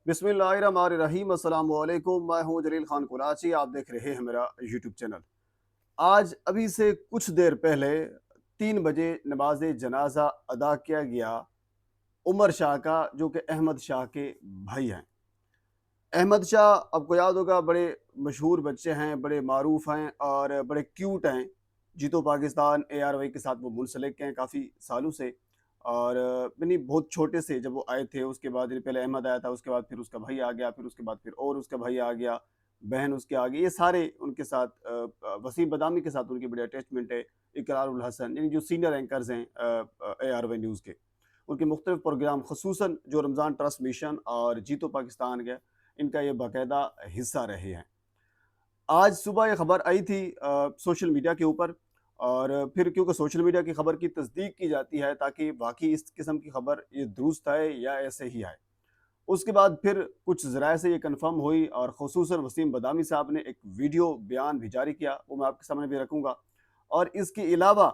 बिस्मिल्लाहिर्रहमानिर्रहीम। अस्सलाम वालेकुम। मैं हूं जलील खान कुराची। आप देख रहे हैं मेरा यूट्यूब चैनल। आज अभी से कुछ देर पहले 3 बजे नमाज जनाजा अदा किया गया उमर शाह का, जो कि अहमद शाह के भाई हैं। अहमद शाह आपको याद होगा, बड़े मशहूर बच्चे हैं, बड़े मारूफ हैं और बड़े क्यूट हैं। जीतो पाकिस्तान ARY के साथ वो मुंसलिक हैं काफ़ी सालों से। और यानी बहुत छोटे से जब वो आए थे, उसके बाद यानी पहले अहमद आया था, उसके बाद फिर उसका भाई आ गया, फिर उसके बाद फिर और उसका भाई आ गया, बहन उसके आ गई। ये सारे उनके साथ वसीम बदामी के साथ उनकी बड़ी अटैचमेंट है। इकरार उल हसन यानी जो सीनियर एंकर्स हैं ARY न्यूज़ के, उनके मुख्तलिफ प्रोग्राम खसूसन जो रमज़ान ट्रांसमिशन और जीतो पाकिस्तान के, इनका ये बाकायदा हिस्सा रहे हैं। आज सुबह ये खबर आई थी सोशल मीडिया के ऊपर, और फिर क्योंकि सोशल मीडिया की खबर की तस्दीक की जाती है ताकि वाकई इस किस्म की खबर ये दुरुस्त है या ऐसे ही है। उसके बाद फिर कुछ ज़राए से ये कंफर्म हुई और ख़ुसूसन वसीम बदामी साहब ने एक वीडियो बयान भी जारी किया, वो मैं आपके सामने भी रखूँगा। और इसके अलावा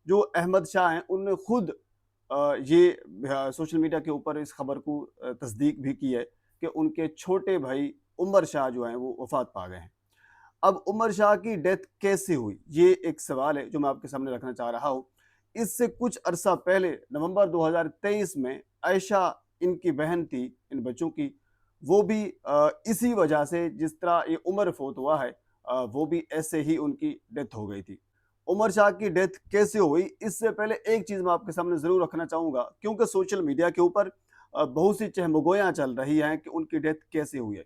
जो अहमद शाह हैं, उन्होंने खुद सोशल मीडिया के ऊपर इस खबर को तस्दीक भी की है कि उनके छोटे भाई उमर शाह जो हैं वो वफ़ात पा गए हैं। अब उमर शाह की डेथ कैसे हुई, ये एक सवाल है जो मैं आपके सामने रखना चाह रहा हूँ। इससे कुछ अरसा पहले नवंबर 2023 में आयशा, इनकी बहन थी इन बच्चों की, वो भी इसी वजह से जिस तरह ये उमर फोत हुआ है, वो भी ऐसे ही उनकी डेथ हो गई थी। उमर शाह की डेथ कैसे हुई, इससे पहले एक चीज़ मैं आपके सामने ज़रूर रखना चाहूँगा, क्योंकि सोशल मीडिया के ऊपर बहुत सी चहमगोयाँ चल रही हैं कि उनकी डेथ कैसे हुई है।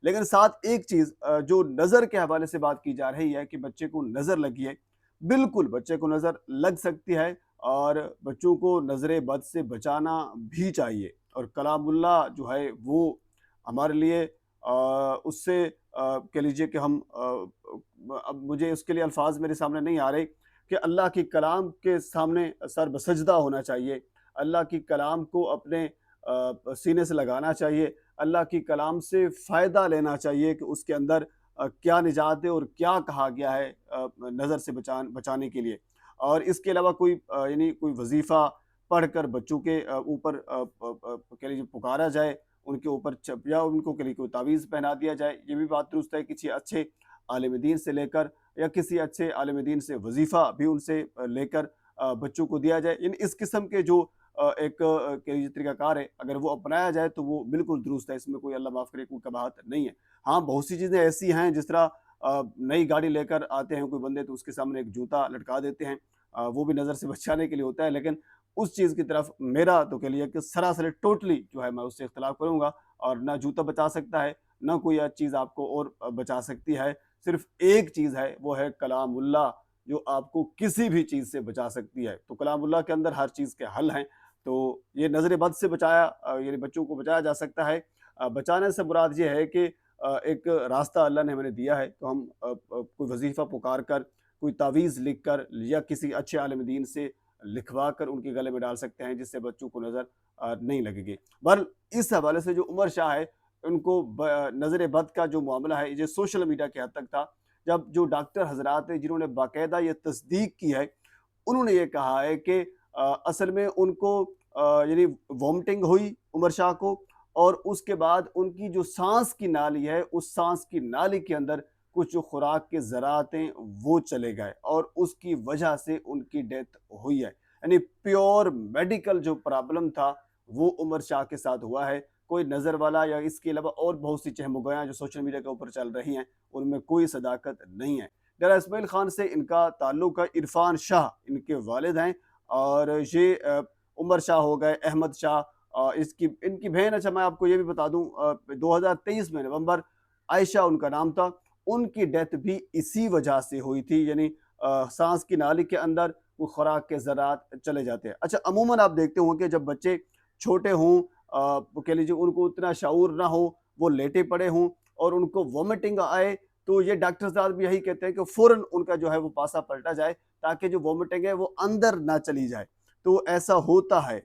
लेकिन साथ एक चीज़ जो नज़र के हवाले से बात की जा रही है कि बच्चे को नज़र लगी है। बिल्कुल बच्चे को नज़र लग सकती है और बच्चों को नज़र बद से बचाना भी चाहिए। और कलामुल्लाह जो है वो हमारे लिए उससे कह लीजिए कि हम अब मुझे उसके लिए अल्फाज मेरे सामने नहीं आ रहे कि अल्लाह की कलाम के सामने सर बसजदा होना चाहिए। अल्लाह की कलाम को अपने सीने से लगाना चाहिए। अल्लाह की कलाम से फ़ायदा लेना चाहिए कि उसके अंदर क्या निजात है और क्या कहा गया है नज़र से बचाने के लिए। और इसके अलावा कोई यानी कोई वजीफ़ा पढ़कर बच्चों के ऊपर कह लीजिए पुकारा जाए, उनके ऊपर या उनको कह लीजिए कोई तावीज़ पहना दिया जाए, ये भी बात दुरुस्त है। किसी अच्छे आलिम दीन से लेकर या किसी अच्छे आलिम दीन से वजीफ़ा भी उनसे लेकर बच्चों को दिया जाए। इन इस किस्म के जो एक कह लीजिए तरीक़ाकार है, अगर वो अपनाया जाए तो वो बिल्कुल दुरुस्त है। इसमें कोई अल्लाह माफ़ करे कोई कबाहत नहीं है। हाँ, बहुत सी चीज़ें ऐसी हैं जिस तरह नई गाड़ी लेकर आते हैं कोई बंदे, तो उसके सामने एक जूता लटका देते हैं। वो भी नज़र से बचाने के लिए होता है, लेकिन उस चीज़ की तरफ मेरा तो कह लीजिए कि सरासर टोटली जो है मैं उससे इख्तिलाफ़ करूँगा। और ना जूता बचा सकता है, ना कोई चीज़ आपको और बचा सकती है। सिर्फ़ एक चीज़ है, वो है कलामुल्लाह, जो आपको किसी भी चीज़ से बचा सकती है। तो कलामुल्लाह के अंदर हर चीज़ के हल हैं। तो ये नज़र बद से बचाया यानी बच्चों को बचाया जा सकता है। बचाने से मुराद ये है कि एक रास्ता अल्लाह ने हमें दिया है, तो हम कोई वजीफ़ा पुकार कर, कोई तावीज़ लिख कर या किसी अच्छे आलिम दीन से लिखवा कर उनके गले में डाल सकते हैं, जिससे बच्चों को नज़र नहीं लगेगी। बहरहाल इस हवाले से जो उमर शाह है, उनको नज़र बद का जो मामला है ये सोशल मीडिया की हद तक था। जब जो डॉक्टर हजरात हैं जिन्होंने बाकायदा ये तस्दीक की है, उन्होंने ये कहा है कि असल में उनको यानी वॉमिटिंग हुई उमर शाह को, और उसके बाद उनकी जो सांस की नाली है, उस सांस की नाली के अंदर कुछ जो खुराक के ज़रात हैं वो चले गए और उसकी वजह से उनकी डेथ हुई है। यानी प्योर मेडिकल जो प्रॉब्लम था वो उमर शाह के साथ हुआ है। कोई नज़र वाला या इसके अलावा और बहुत सी चहमुगयाँ जो सोशल मीडिया के ऊपर चल रही हैं, उनमें कोई सदाकत नहीं है। डेरा इस्माइल खान से इनका ताल्लुक है, इरफान शाह इनके वालिद हैं। और ये उमर शाह हो गए, अहमद शाह इसकी इनकी बहन। अच्छा, मैं आपको ये भी बता दूं 2023 में नवंबर, आयशा उनका नाम था, उनकी डेथ भी इसी वजह से हुई थी। यानी सांस की नाली के अंदर वो खुराक के ज़रात चले जाते हैं। अच्छा, अमूमन आप देखते होंगे जब बच्चे छोटे हों, कह लीजिए उनको उतना शऊर ना हो, वो लेटे पड़े हों और उनको वॉमिटिंग आए, तो ये डॉक्टर साहब भी यही कहते हैं कि फ़ौरन उनका जो है वो पासा पलटा जाए, ताकि जो वॉमिटिंग है वो अंदर ना चली जाए। तो ऐसा होता है,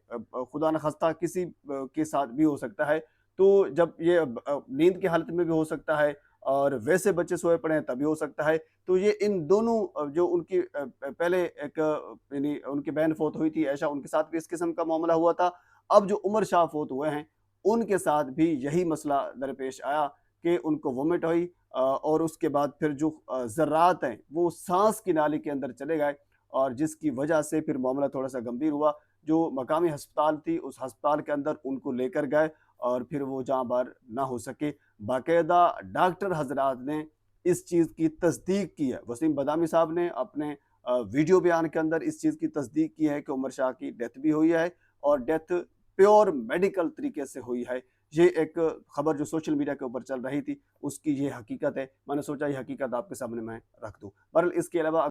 खुदा न खास्ता किसी के साथ भी हो सकता है। तो जब ये नींद की हालत में भी हो सकता है और वैसे बच्चे सोए पड़े हैं तभी हो सकता है। तो ये इन दोनों जो उनकी पहले एक यानी उनकी बहन फ़ौत हुई थी ऐशा, उनके साथ भी इस किस्म का मामला हुआ था। अब जो उमर शाह फ़ौत हुए हैं, ان کے ساتھ بھی یہی مسئلہ درپیش آیا کہ ان کو وومٹ ہوئی اور اس کے بعد پھر جو ذرات ہیں وہ سانس کی نالی کے اندر چلے گئے، اور جس کی وجہ سے پھر معاملہ تھوڑا سا گمبھیر ہوا۔ جو مقامی ہسپتال تھی اس ہسپتال کے اندر ان کو لے کر گئے اور پھر وہ جہاں بار نہ ہو سکے۔ باقاعدہ ڈاکٹر حضرات نے اس چیز کی تصدیق کی ہے، وسیم بدامی صاحب نے اپنے ویڈیو بیان کے اندر اس چیز کی تصدیق کی ہے کہ عمر شاہ کی ڈیتھ بھی ہوئی ہے، اور ڈیتھ پیور میڈیکل طریقے سے ہوئی ہے۔ یہ ایک خبر جو سوشل میڈیا کے اوپر چل رہی تھی اس کی یہ حقیقت ہے، میں نے سوچا یہ حقیقت آپ کے سامنے میں رکھ دوں۔ بہرحال اس کے علاوہ